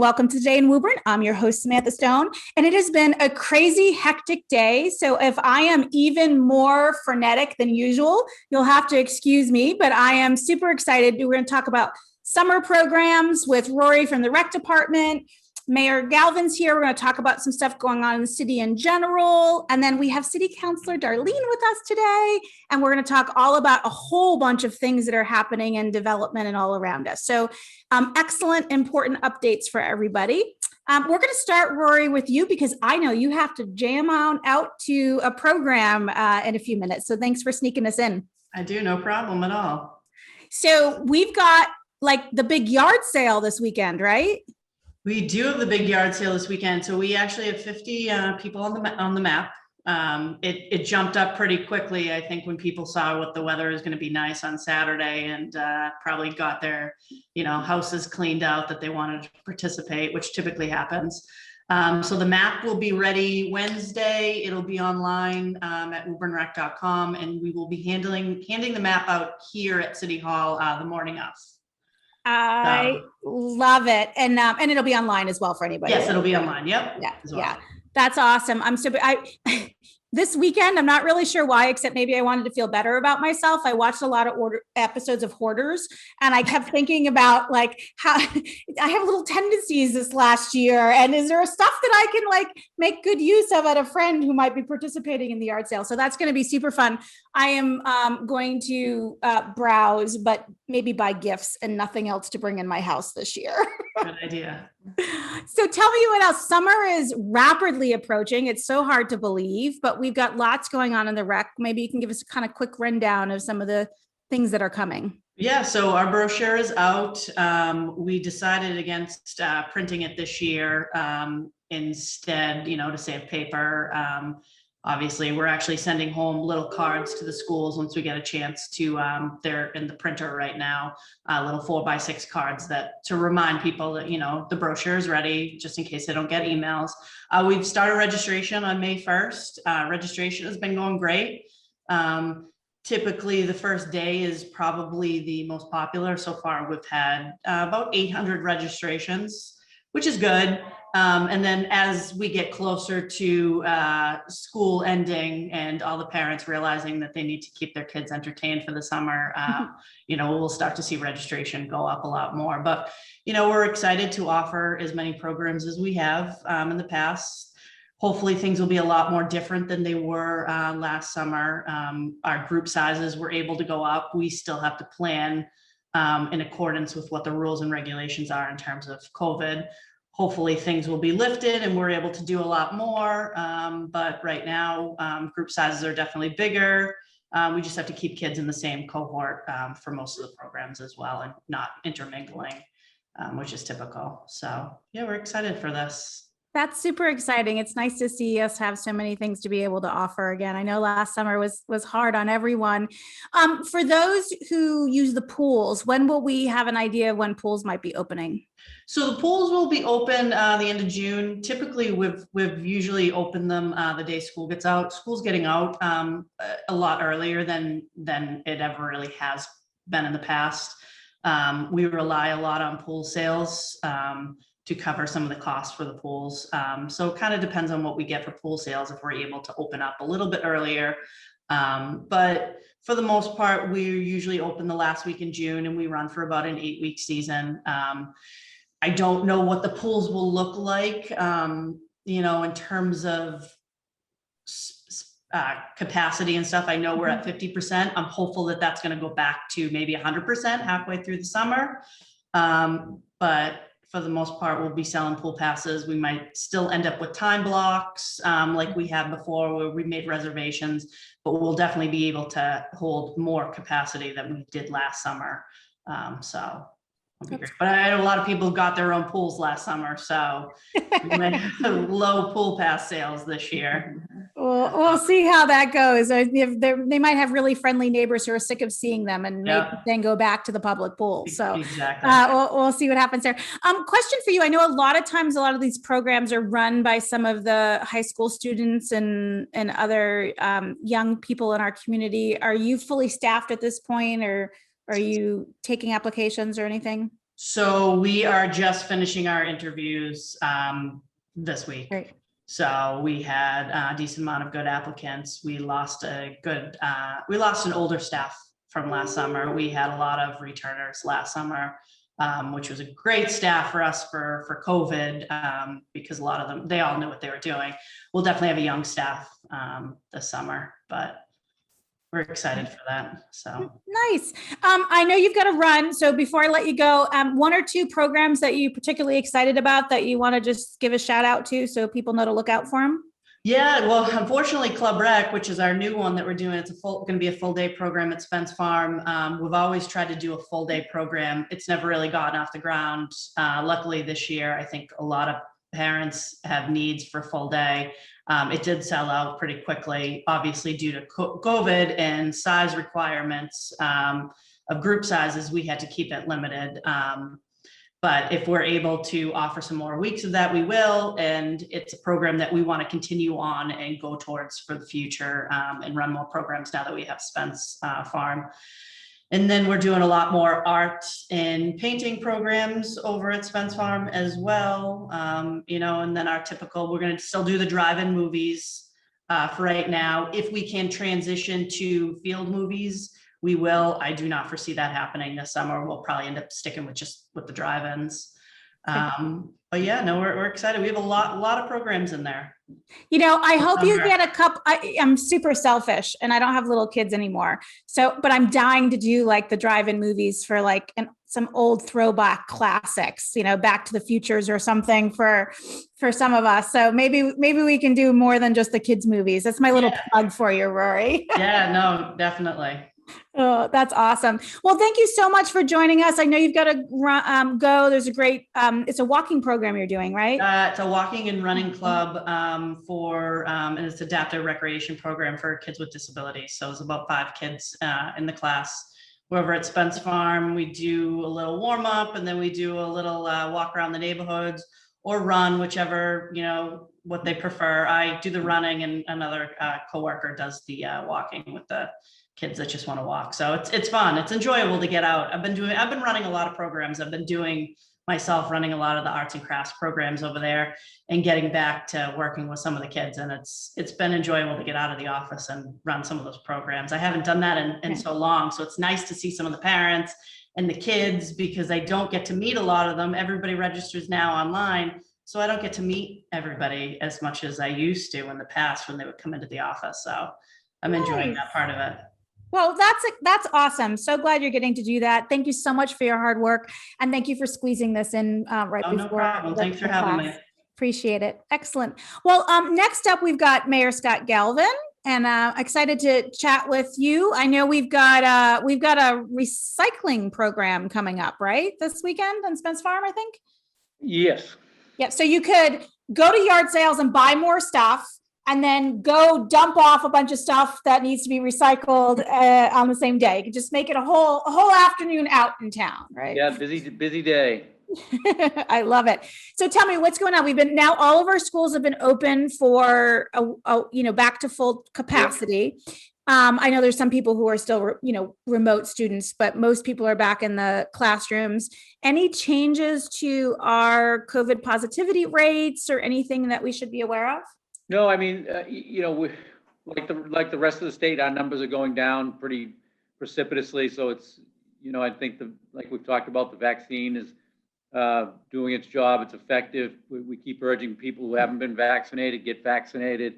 welcome to Today in Woburn. I'm your host, Samantha Stone, and it has been a crazy, hectic day. So if I am even more frenetic than usual, you'll have to excuse me, but I am super excited. We're going to talk about summer programs with Rory from the rec department. Mayor Galvin's here. We're going to talk about some stuff going on in the city in general. And then we have City Councilor Darlene with us today. And we're going to talk all about a whole bunch of things that are happening in development and all around us. So excellent, important updates for everybody. We're going to start, Rory, with you because I know you have to jam on out to a program in a few minutes. So thanks for sneaking us in. I do, no problem at all. So we've got like the big yard sale this weekend, right? We do have the big yard sale this weekend. So we actually have 50 people on the map. It jumped up pretty quickly, I think, when people saw what the weather is going to be nice on Saturday and probably got their, houses cleaned out that they wanted to participate, which typically happens. So the map will be ready Wednesday. It'll be online at woburnrec.com, and we will be handing the map out here at City Hall the morning of. I love it. And it'll be online as well for anybody. Yes, it'll be online. Yep. Yeah. Yeah. That's awesome. This weekend, I'm not really sure why, except maybe I wanted to feel better about myself. I watched a lot of episodes of Hoarders, and I kept thinking about like how I have little tendencies this last year. And is there stuff that I can like make good use of at a friend who might be participating in the yard sale? So that's going to be super fun. I am going to browse, but maybe buy gifts and nothing else to bring in my house this year. Good idea. So tell me what else. Summer is rapidly approaching. It's so hard to believe, but we've got lots going on in the rec. Maybe you can give us a kind of quick rundown of some of the things that are coming. Yeah, so our brochure is out. We decided against printing it this year instead, to save paper. Obviously, we're actually sending home little cards to the schools once we get a chance to. They're in the printer right now, little 4x6 cards to remind people that, the brochure is ready just in case they don't get emails. We've started registration on May 1st. Registration has been going great. Typically, the first day is probably the most popular. So far, we've had about 800 registrations, which is good. And then as we get closer to school ending and all the parents realizing that they need to keep their kids entertained for the summer, we'll start to see registration go up a lot more. But, we're excited to offer as many programs as we have in the past. Hopefully things will be a lot more different than they were last summer. Our group sizes were able to go up. We still have to plan in accordance with what the rules and regulations are in terms of COVID. Hopefully things will be lifted and we're able to do a lot more. But right now, group sizes are definitely bigger. We just have to keep kids in the same cohort for most of the programs as well and not intermingling, which is typical. So yeah, we're excited for this. That's super exciting. It's nice to see us have so many things to be able to offer again. I know last summer was hard on everyone. For those who use the pools, when will we have an idea of when pools might be opening? So the pools will be open the end of June. Typically, we've usually opened them the day school gets out. School's getting out a lot earlier than it ever really has been in the past. We rely a lot on pool sales to cover some of the costs for the pools. So it kind of depends on what we get for pool sales if we're able to open up a little bit earlier. But for the most part, we usually open the last week in June and we run for about an 8-week season. I don't know what the pools will look like, in terms of capacity and stuff. I know we're at 50%. I'm hopeful that that's going to go back to maybe 100% halfway through the summer. But for the most part, we'll be selling pool passes. We might still end up with time blocks like we had before where we made reservations, but we'll definitely be able to hold more capacity than we did last summer. So it'll be great. But I know a lot of people got their own pools last summer, so we might have low pool pass sales this year. Well, we'll see how that goes. They might have really friendly neighbors who are sick of seeing them and maybe then go back to the public pool. So exactly. We'll see what happens there. Question for you. I know a lot of these programs are run by some of the high school students and other young people in our community. Are you fully staffed at this point, or are you taking applications or anything? So we are just finishing our interviews this week. Great. So we had a decent amount of good applicants. We lost an older staff from last summer. We had a lot of returners last summer, which was a great staff for us for COVID, because a lot of them, they all knew what they were doing. We'll definitely have a young staff this summer, but we're excited for that. So nice. I know you've got to run. So before I let you go, one or two programs that you're particularly excited about that you want to just give a shout out to so people know to look out for them? Yeah, well, unfortunately, Club Rec, which is our new one that we're doing, it's going to be a full day program at Spence Farm. We've always tried to do a full day program. It's never really gotten off the ground. Luckily this year, I think a lot of parents have needs for full day. It did sell out pretty quickly, obviously due to COVID and size requirements of group sizes. We had to keep it limited. But if we're able to offer some more weeks of that, we will. And it's a program that we want to continue on and go towards for the future, and run more programs now that we have Spence Farm. And then we're doing a lot more art and painting programs over at Spence Farm as well. And then our typical, we're going to still do the drive-in movies for right now. If we can transition to field movies, we will. I do not foresee that happening this summer. We'll probably end up sticking with the drive-ins. But yeah, no, we're excited. We have a lot of programs in there. I hope you get a couple. I'm super selfish and I don't have little kids anymore. So, but I'm dying to do like the drive-in movies for like some old throwback classics, Back to the Futures or something for some of us. So maybe we can do more than just the kids movies. That's my little plug for you, Rory. Yeah, no, definitely. Oh, that's awesome. Well, thank you so much for joining us. I know you've got to go. There's a great, it's a walking program you're doing, right? It's a walking and running club and it's adaptive recreation program for kids with disabilities. So it's about 5 kids in the class. We're over at Spence Farm. We do a little warm up and then we do a little walk around the neighborhoods or run, whichever, what they prefer. I do the running and another coworker does the walking with the kids that just want to walk. So it's fun. It's enjoyable to get out. I've been running a lot of programs. I've been doing myself running a lot of the arts and crafts programs over there and getting back to working with some of the kids. And it's been enjoyable to get out of the office and run some of those programs. I haven't done that in so long. So it's nice to see some of the parents and the kids because I don't get to meet a lot of them. Everybody registers now online. So I don't get to meet everybody as much as I used to in the past when they would come into the office. So I'm enjoying that part of it. Well, that's awesome. So glad you're getting to do that. Thank you so much for your hard work. And thank you for squeezing this in right before. No problem. Thanks for having me. Appreciate it. Excellent. Well, next up, we've got Mayor Scott Galvin, and excited to chat with you. I know we've got a recycling program coming up, right? This weekend on Spence Farm, I think. Yes. Yeah. So you could go to yard sales and buy more stuff, and then go dump off a bunch of stuff that needs to be recycled on the same day. You could just make it a whole afternoon out in town, right? Yeah, busy day. I love it. So tell me what's going on. Now all of our schools have been open for back to full capacity. Yep. I know there's some people who are still remote students, but most people are back in the classrooms. Any changes to our COVID positivity rates or anything that we should be aware of? No, I mean, we like the rest of the state, our numbers are going down pretty precipitously. So it's, I think like we've talked about, the vaccine is doing its job. It's effective. We keep urging people who haven't been vaccinated, get vaccinated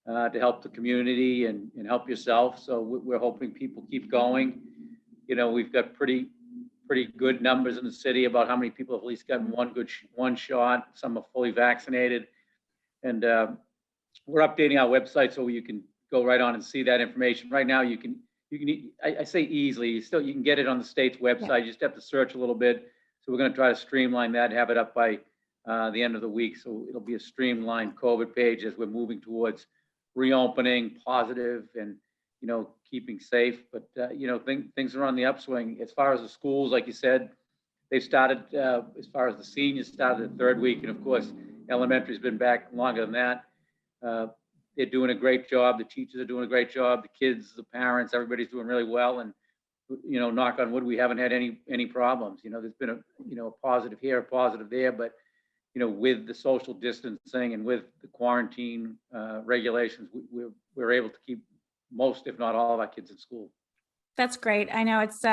to help the community and help yourself. So we're hoping people keep going. We've got pretty good numbers in the city about how many people have at least gotten one shot. Some are fully vaccinated. And we're updating our website so you can go right on and see that information. Right now, you can I say easily, you can get it on the state's website. Yeah. You just have to search a little bit. So we're going to try to streamline that, have it up by the end of the week. So it'll be a streamlined COVID page as we're moving towards reopening, positive, and keeping safe. But things are on the upswing. As far as the schools, like you said, they've started. As far as the seniors, started the 3rd week, and of course, elementary's been back longer than that. They're doing a great job. The teachers are doing a great job. The kids, the parents, everybody's doing really well. And knock on wood, we haven't had any problems. There's been a positive here, a positive there, but with the social distancing and with the quarantine regulations, we're able to keep most, if not all, of our kids in school. That's great. I know it's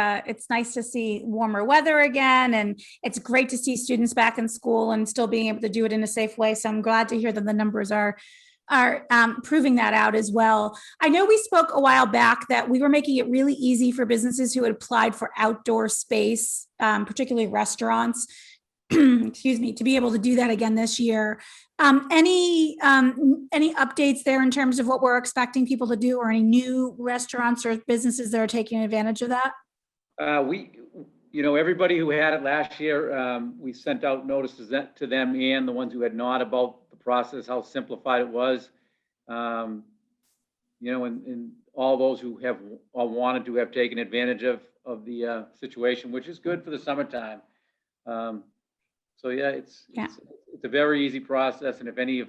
nice to see warmer weather again, and it's great to see students back in school and still being able to do it in a safe way. So I'm glad to hear that the numbers are proving that out as well. I know we spoke a while back that we were making it really easy for businesses who had applied for outdoor space, particularly restaurants, excuse me, to be able to do that again this year. Any updates there in terms of what we're expecting people to do, or any new restaurants or businesses that are taking advantage of that? Everybody who had it last year, we sent out notices to them and the ones who had not about the process, how simplified it was. And all those who have or wanted to have taken advantage of the situation, which is good for the summertime. So yeah, it's a very easy process. And if any of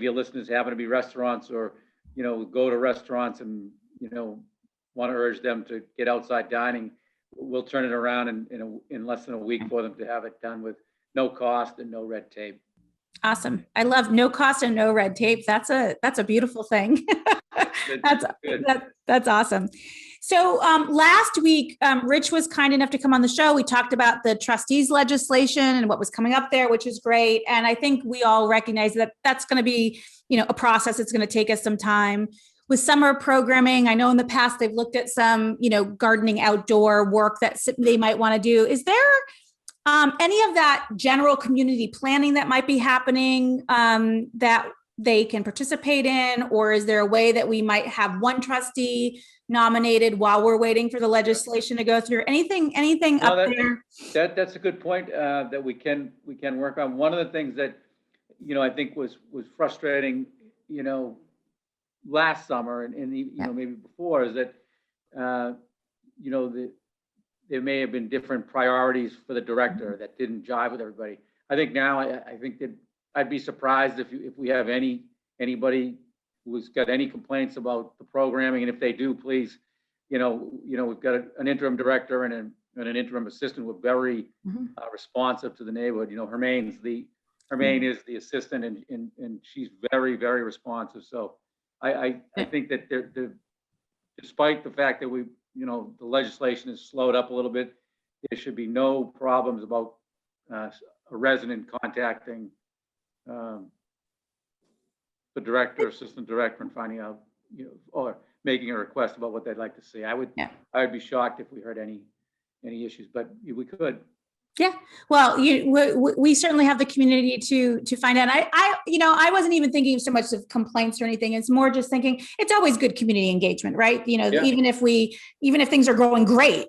your listeners happen to be restaurants or, go to restaurants and, want to urge them to get outside dining, we'll turn it around in less than a week for them to have it done with no cost and no red tape. Awesome. I love no cost and no red tape. That's a beautiful thing. That's awesome. So last week, Rich was kind enough to come on the show. We talked about the trustees legislation and what was coming up there, which is great. And I think we all recognize that that's going to be, a process. It's going to take us some time. With summer programming, I know in the past they've looked at some, gardening outdoor work that they might want to do. Is there any of that general community planning that might be happening that they can participate in, or is there a way that we might have one trustee nominated while we're waiting for the legislation to go through? Anything up there? That's a good point that we can work on. One of the things that I think was frustrating, last summer and maybe before, is that there may have been different priorities for the director that didn't jive with everybody. I think now I think that I'd be surprised if we have anybody who's got any complaints about the programming, and if they do, please, we've got an interim director and an interim assistant who are very responsive to the neighborhood. Hermaine is the assistant, and she's very, very responsive. So I think that despite the fact that the legislation is slowed up a little bit, there should be no problems about a resident contacting the director, assistant director, and finding out, or making a request about what they'd like to see. I would be shocked if we heard any issues, but we could. Yeah, well, we certainly have the community to find out. I wasn't even thinking so much of complaints or anything. It's more just thinking it's always good community engagement, right? Even if things are going great,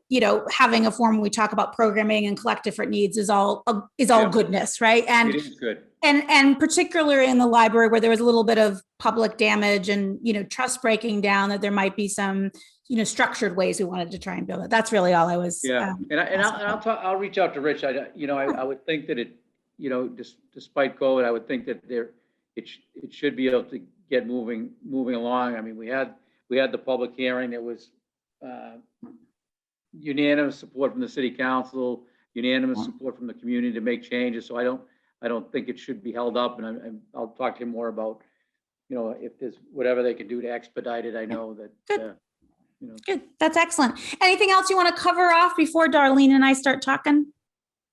having a forum where we talk about programming and collect different needs is all goodness, right? And it is good. And particularly in the library where there was a little bit of public damage and trust breaking down, that there might be some structured ways we wanted to try and build it. That's really all I was. I'll reach out to Rich. I would think that despite COVID, I would think that it should be able to get moving along. I mean, we had the public hearing. There was unanimous support from the city council, unanimous support from the community to make changes. So I don't think it should be held up. And I'll talk to him more about, if there's whatever they can do to expedite it. I know that. Good. Good. That's excellent. Anything else you want to cover off before Darlene and I start talking?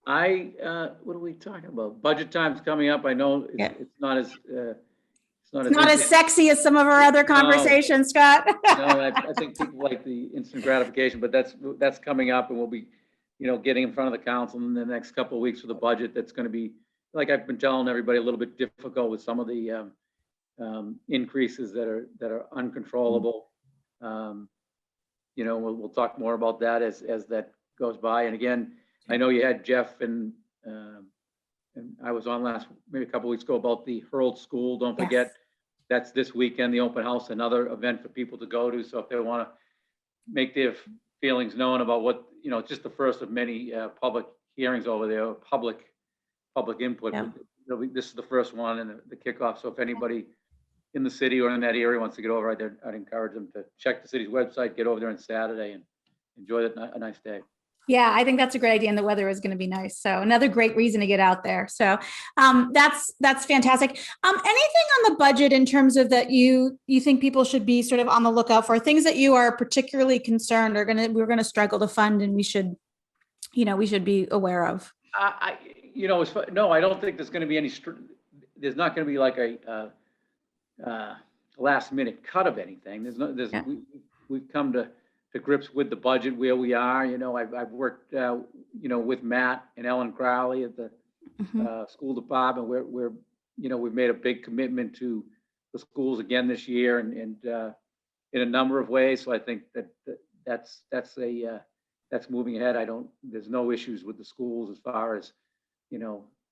What are we talking about? Budget time's coming up. I know it's not as sexy as some of our other conversations, Scott. No, I think people like the instant gratification, but that's coming up, and we'll be, getting in front of the council in the next couple of weeks for the budget. That's going to be, like I've been telling everybody, a little bit difficult with some of the increases that are uncontrollable. We'll talk more about that as that goes by. And again, I know you had Jeff and I was on maybe a couple of weeks ago about the Hurled School. Don't forget, that's this weekend, the open house, another event for people to go to. So if they want to make their feelings known about what, it's just the first of many public hearings over there, public input. Yeah. This is the first one and the kickoff. So if anybody in the city or in that area wants to get over, I'd encourage them to check the city's website, get over there on Saturday enjoy a nice day. Yeah, I think that's a great idea, and the weather is going to be nice. So another great reason to get out there. So that's fantastic. Anything on the budget in terms of that you think people should be sort of on the lookout for, things that you are particularly concerned we're going to struggle to fund, and we should be aware of? No, I don't think there's going to be any. There's not going to be like a last minute cut of anything. Yeah. We've come to grips with the budget where we are. I've worked, with Matt and Ellen Crowley at the school department. We've made a big commitment to the schools again this year, and in a number of ways. So I think that's moving ahead. There's no issues with the schools as far as,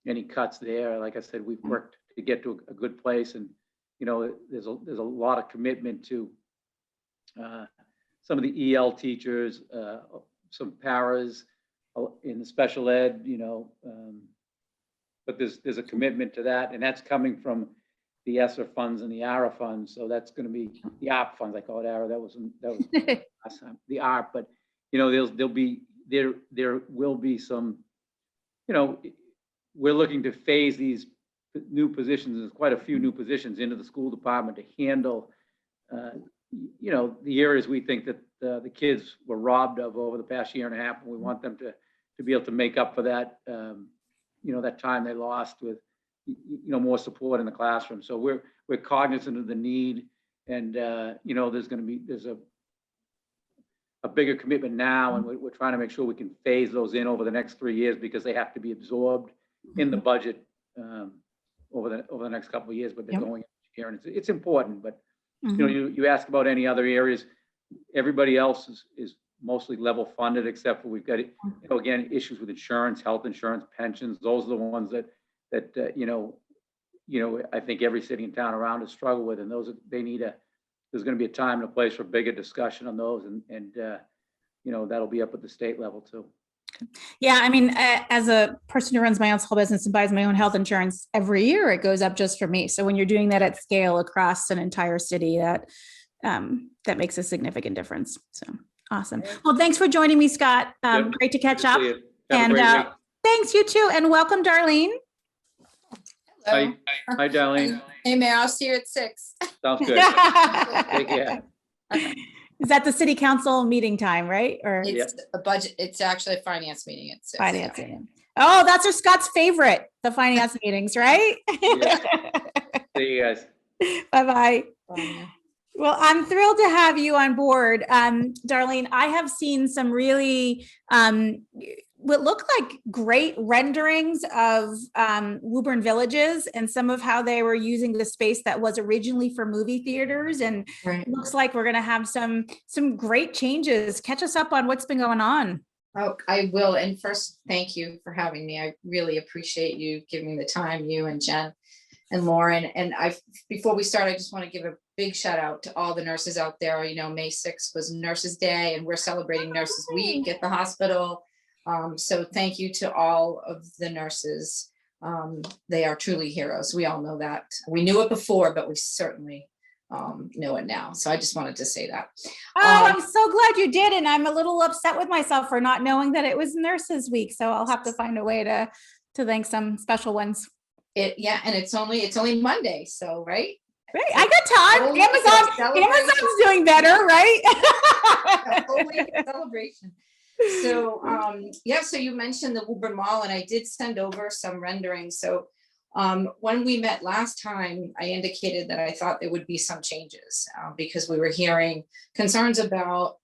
any cuts there. Like I said, we've worked to get to a good place, and, there's a lot of commitment to some of the EL teachers, some paras in the special ed, but there's a commitment to that, and that's coming from the ESSER funds and the ARA funds. So that's going to be the ARP funds. I call it ARA. That was last time, the ARP. But there will be some. We're looking to phase these new positions. There's quite a few new positions into the school department to handle. The areas we think that the kids were robbed of over the past year and a half, and we want them to be able to make up for that, that time they lost with, more support in the classroom. So we're cognizant of the need, and there's a bigger commitment now, and we're trying to make sure we can phase those in over the next 3 years, because they have to be absorbed in the budget over the next couple of years. But they're going here, and it's important. But you ask about any other areas, everybody else is mostly level funded, except for we've got, again, issues with insurance, health insurance, pensions. Those are the ones that I think every city and town around us struggle with, and there's going to be a time and a place for bigger discussion on those, and that'll be up at the state level too. Yeah, I mean, as a person who runs my own small business and buys my own health insurance every year, it goes up just for me. So when you're doing that at scale across an entire city, that makes a significant difference. So awesome. Well, thanks for joining me, Scott. Great to catch up. And thanks, you too. And welcome, Darlene. Hello. Hi, Darlene. Hey, Mayor, I'll see you at 6. Sounds good. Take care. Is that the city council meeting time, right? Or It's a budget. It's actually a finance meeting at 6. finance meeting? Oh, that's Scott's favorite, the finance meetings, right? Yeah. See you guys. Bye-bye. Bye. Well, I'm thrilled to have you on board. Darlene, I have seen some really what look like great renderings of Woburn Villages, and some of how they were using the space that was originally for movie theaters. And Right. it looks like we're going to have some great changes. Catch us up on what's been going on. Oh, I will. And first, thank you for having me. I really appreciate you giving me the time, you and Jen and Lauren. And before we start, I just want to give a big shout out to all the nurses out there. May 6th was Nurses Day, and we're celebrating Nurses Week at the hospital. So thank you to all of the nurses. They are truly heroes. We all know that. We knew it before, but we certainly know it now. So I just wanted to say that. Oh, I'm so glad you did. And I'm a little upset with myself for not knowing that it was Nurses Week. So I'll have to find a way to thank some special ones. And it's only Monday. So, right. Right. I got time. Amazon's doing better, right? Holy celebration. So, so you mentioned the Woburn Mall, and I did send over some renderings. So when we met last time, I indicated that I thought there would be some changes because we were hearing concerns about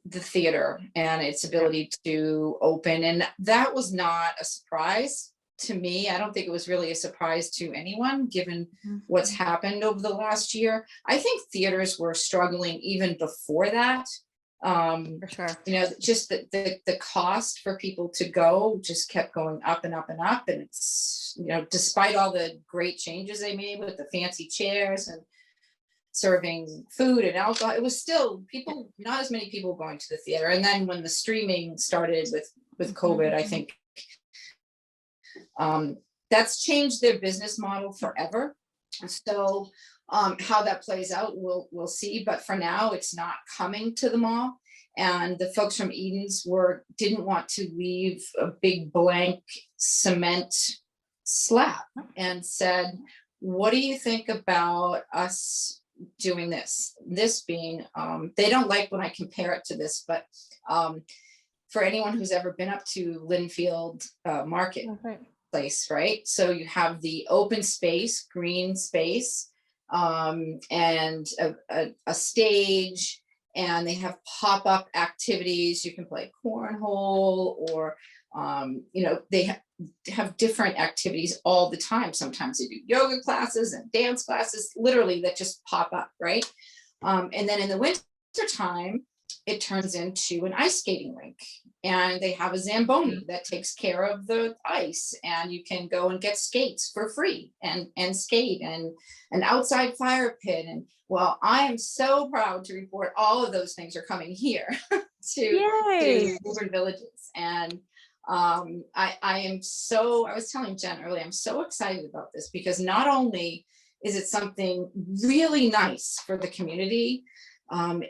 the theater and its ability to open. And that was not a surprise to me. I don't think it was really a surprise to anyone, given what's happened over the last year. I think theaters were struggling even before that. For sure. Just the cost for people to go just kept going up and up and up. And it's, despite all the great changes they made with the fancy chairs and serving food and alcohol, it was still not as many people going to the theater. And then when the streaming started with COVID, I think that's changed their business model forever. So how that plays out, we'll see. But for now, it's not coming to the mall. And the folks from Edens didn't want to leave a big blank cement slab, and said, what do you think about us doing this? This being, they don't like when I compare it to this, but for anyone who's ever been up to Linfield Marketplace, right? So you have the open space, green space, and a stage, and they have pop-up activities. You can play cornhole, or they have different activities all the time. Sometimes they do yoga classes and dance classes, literally, that just pop up, right? And then in the winter time, it turns into an ice skating rink, and they have a Zamboni that takes care of the ice, and you can go and get skates for free and skate, and an outside fire pit. And well, I am so proud to report all of those things are coming here to Woburn Villages. And I was telling Jen earlier, I'm so excited about this, because not only is it something really nice for the community,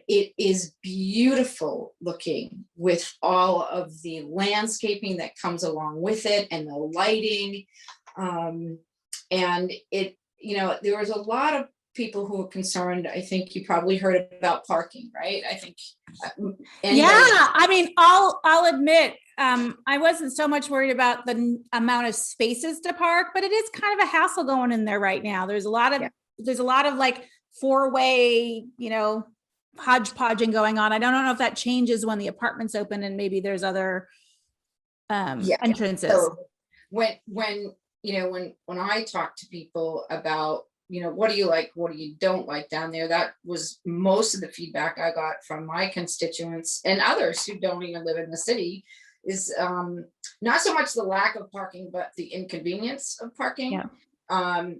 it is beautiful looking with all of the landscaping that comes along with it, and the lighting. And there was a lot of people who were concerned. I think you probably heard about parking, right? I think. I mean, I'll admit, I wasn't so much worried about the amount of spaces to park, but it is kind of a hassle going in there right now. There's a lot of like four-way, hodgepodging going on. I don't know if that changes when the apartments open and maybe there's other entrances. So when I talk to people about, what do you like, what do you don't like down there, that was most of the feedback I got from my constituents and others who don't even live in the city, is not so much the lack of parking, but the inconvenience of parking.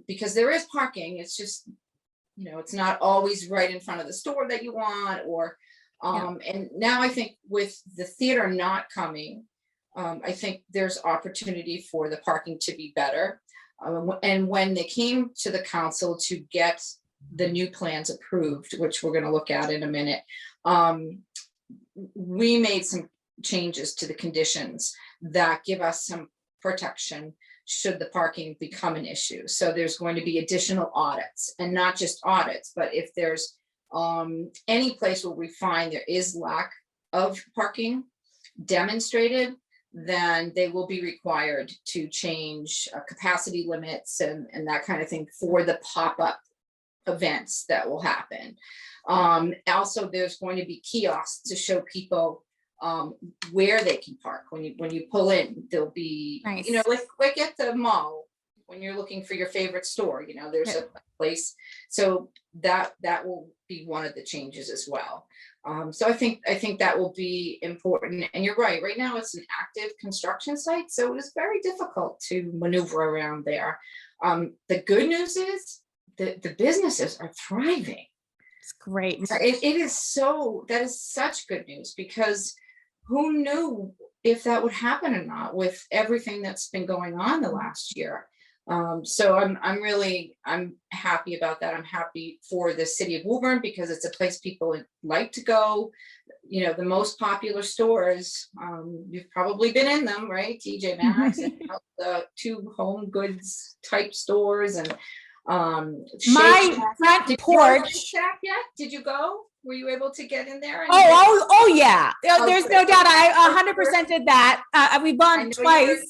Because there is parking, it's just, it's not always right in front of the store that you want, or and now I think with the theater not coming, I think there's opportunity for the parking to be better. And when they came to the council to get the new plans approved, which we're going to look at in a minute, we made some changes to the conditions that give us some protection should the parking become an issue. So there's going to be additional audits, and not just audits, but if there's any place where we find there is lack of parking demonstrated, then they will be required to change capacity limits and that kind of thing for the pop-up events that will happen. Also, there's going to be kiosks to show people where they can park. When you pull in, there'll be, nice. Like at the mall, when you're looking for your favorite store, there's a place. So that will be one of the changes as well. So I think that will be important. And you're right now it's an active construction site, so it is very difficult to maneuver around there. The good news is the businesses are thriving. It's great. That is such good news, because who knew if that would happen or not with everything that's been going on the last year. So I'm happy about that. I'm happy for the city of Woburn, because it's a place people like to go. The most popular stores, you've probably been in them, right? TJ Maxx and the two home goods type stores, and my front porch. Shack yet? Did you go? Were you able to get in there? Oh yeah. There's no doubt. I 100% did that. We've gone twice.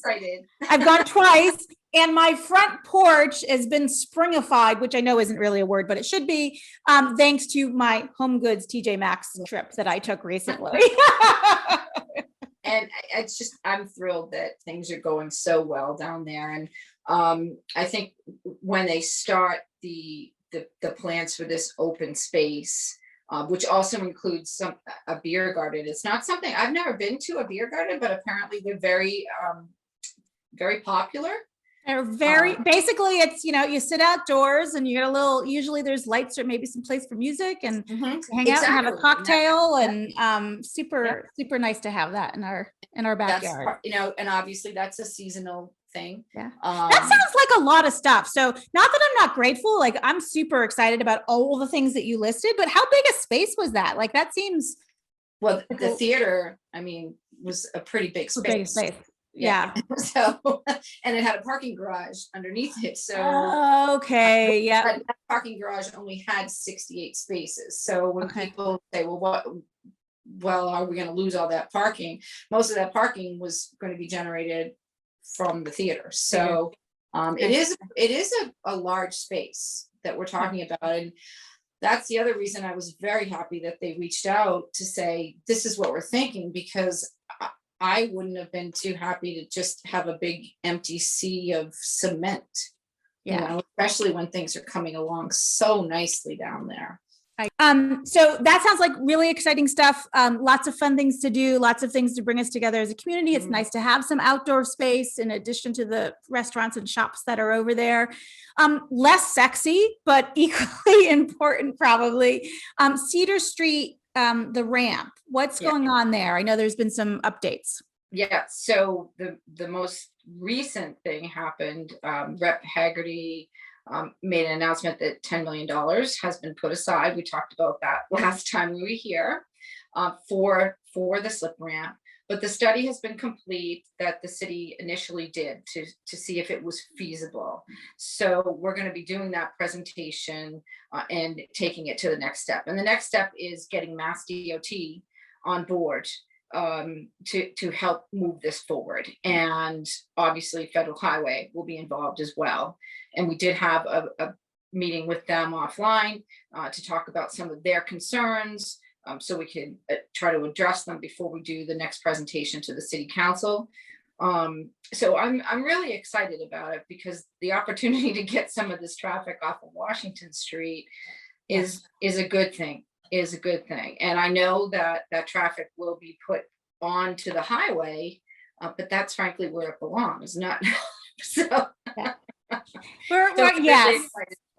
I've gone twice, and my front porch has been springified, which I know isn't really a word, but it should be, thanks to my home goods TJ Maxx trip that I took recently. And I'm thrilled that things are going so well down there. And I think when they start the plans for this open space, which also includes a beer garden. It's not something, I've never been to a beer garden, but apparently they're very, very popular. They're very, basically it's, you sit outdoors and you get usually there's lights or maybe some place for music and hang out and have a cocktail, and super nice to have that in our backyard. And obviously that's a seasonal thing. Yeah. That sounds like a lot of stuff. So not that I'm not grateful, like I'm super excited about all the things that you listed, but how big a space was that? Like that seems Well, the theater, I mean, was a pretty big Big space. space. Yeah. So, and it had a parking garage underneath it. So Okay. Yeah. that parking garage only had 68 spaces. So when Okay. people say, well, are we going to lose all that parking? Most of that parking was going to be generated from the theater. So it is a large space that we're talking about. And that's the other reason I was very happy that they reached out to say, this is what we're thinking, because I wouldn't have been too happy to just have a big empty sea of cement, you know, especially when things are coming along so nicely down there. So that sounds like really exciting stuff. Lots of fun things to do, lots of things to bring us together as a community. It's nice to have some outdoor space in addition to the restaurants and shops that are over there. Less sexy, but equally important probably. Cedar Street, the ramp, what's going on there? I know there's been some updates. Yeah, so the most recent thing happened, Rep. Haggerty made an announcement that $10 million has been put aside. We talked about that last time we were here for the slip ramp. But the study has been complete that the city initially did to see if it was feasible. So we're going to be doing that presentation and taking it to the next step. And the next step is getting Mass DOT on board to help move this forward. And obviously Federal Highway will be involved as well. And we did have a meeting with them offline to talk about some of their concerns, so we can try to address them before we do the next presentation to the city council. So I'm really excited about it, because the opportunity to get some of this traffic off of Washington Street is a good thing, And I know that traffic will be put onto the highway, but that's frankly where it belongs, not so. Yes.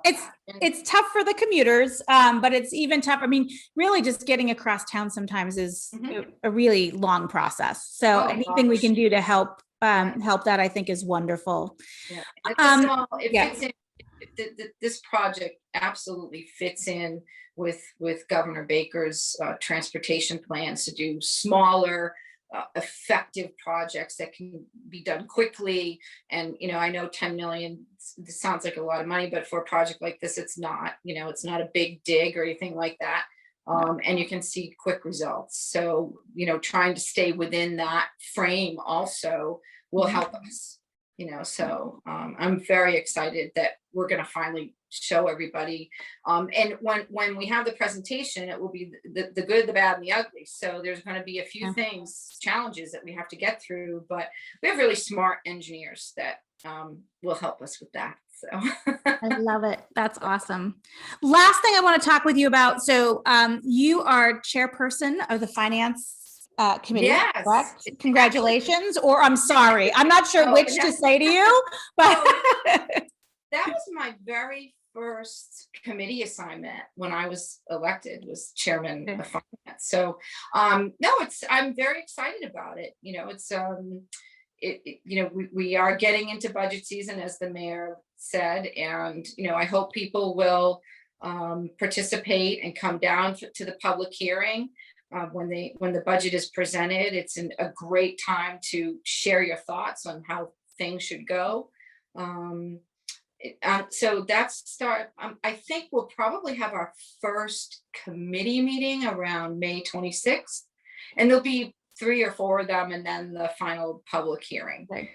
It's tough for the commuters, but it's even tough. I mean, really just getting across town sometimes is a really long process. So anything we can do to help that, I think, is wonderful. This project absolutely fits in with Governor Baker's transportation plans to do smaller, effective projects that can be done quickly. And, you know, I know 10 million, this sounds like a lot of money, but for a project like this, it's not, it's not a big dig or anything like that. And you can see quick results. So, trying to stay within that frame also will help us, so I'm very excited that we're going to finally show everybody. And when we have the presentation, it will be the good, the bad, and the ugly. So there's going to be a few challenges that we have to get through, but we have really smart engineers that will help us with that. So I love it. That's awesome. Last thing I want to talk with you about. So you are chairperson of the finance committee. Yes. Correct? Congratulations, or I'm sorry. I'm not sure which to say to you, but that was my very first committee assignment when I was elected, was chairman of finance. So no, I'm very excited about it. We are getting into budget season, as the mayor said, and I hope people will participate and come down to the public hearing. When the budget is presented, it's a great time to share your thoughts on how things should go. So that's start. I think we'll probably have our first committee meeting around May 26th, and there'll be 3 or 4 of them, and then the final public hearing. Right.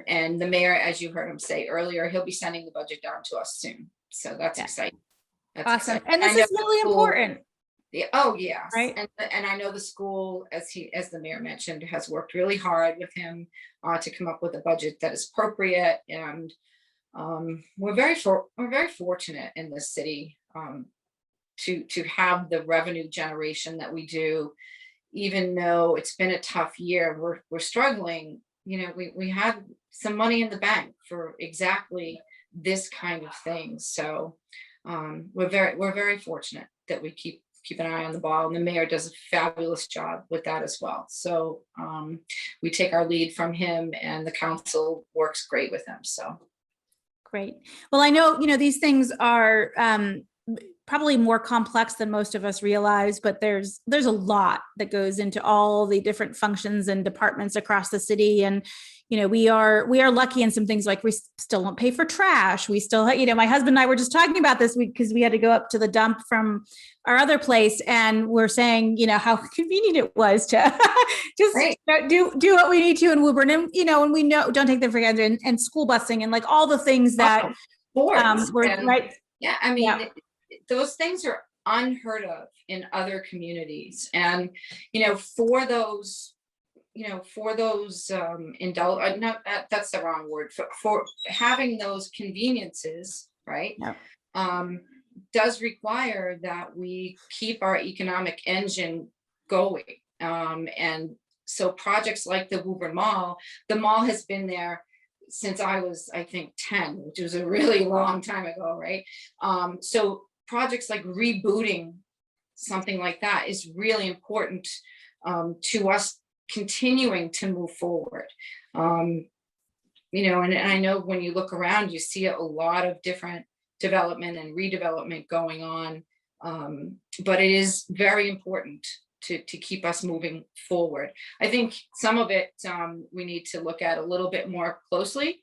And the mayor, as you heard him say earlier, he'll be sending the budget down to us soon. So that's exciting. That's awesome. exciting. And this is really important. Yeah. Oh, yes. Right. And I know the school, as the mayor mentioned, has worked really hard with him to come up with a budget that is appropriate. And we're very fortunate in this city to have the revenue generation that we do, even though it's been a tough year. We're struggling. We had some money in the bank for exactly this kind of thing. So we're very fortunate that we keep an eye on the ball, and the mayor does a fabulous job with that as well. So we take our lead from him, and the council works great with him. So great. Well, I know, these things are probably more complex than most of us realize, but there's a lot that goes into all the different functions and departments across the city. And, you know, we are lucky in some things, like we still don't pay for trash. We still, you know, my husband and I were just talking about this week because we had to go up to the dump from our other place, and we're saying, you know, how convenient it was to just Right. do what we need to in Woburn. And, you know, and we know, don't take them for granted, and school busing and like all the things that Sports we're and- right. Yeah, I mean, Yeah. those things are unheard of in other communities. And, you know, for those that's the wrong word, for having those conveniences, right? Yeah. Does require that we keep our economic engine going. And so projects like the Woburn Mall, the mall has been there since I was, I think, 10, which was a really long time ago, right? So projects like rebooting something like that is really important to us continuing to move forward. You know, and I know when you look around, you see a lot of different development and redevelopment going on. But it is very important to keep us moving forward. I think some of it we need to look at a little bit more closely.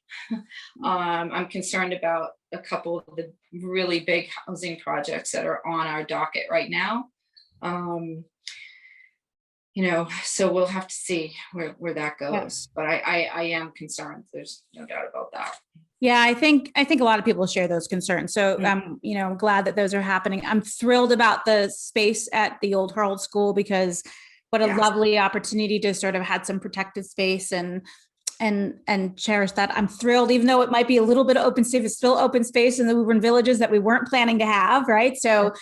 I'm concerned about a couple of the really big housing projects that are on our docket right now. You know, so we'll have to see where that goes. But I am concerned. There's no doubt about that. Yeah, I think a lot of people share those concerns. So I'm, you know, glad that those are happening. I'm thrilled about the space at the old Herald School, because what a Yes. lovely opportunity to sort of had some protected space and cherish that. I'm thrilled, even though it might be a little bit of open space, it's still open space in the Woburn Villages that we weren't planning to have, right? So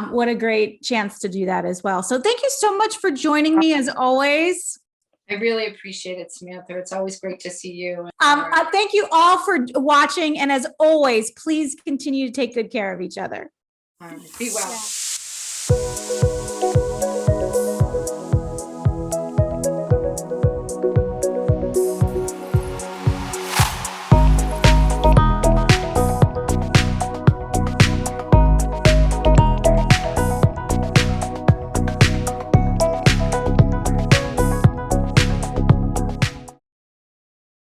what a great chance to do that as well. So thank you so much for joining me, as always. I really appreciate it, Samantha. It's always great to see you. Thank you all for watching. And as always, please continue to take good care of each other. Be well.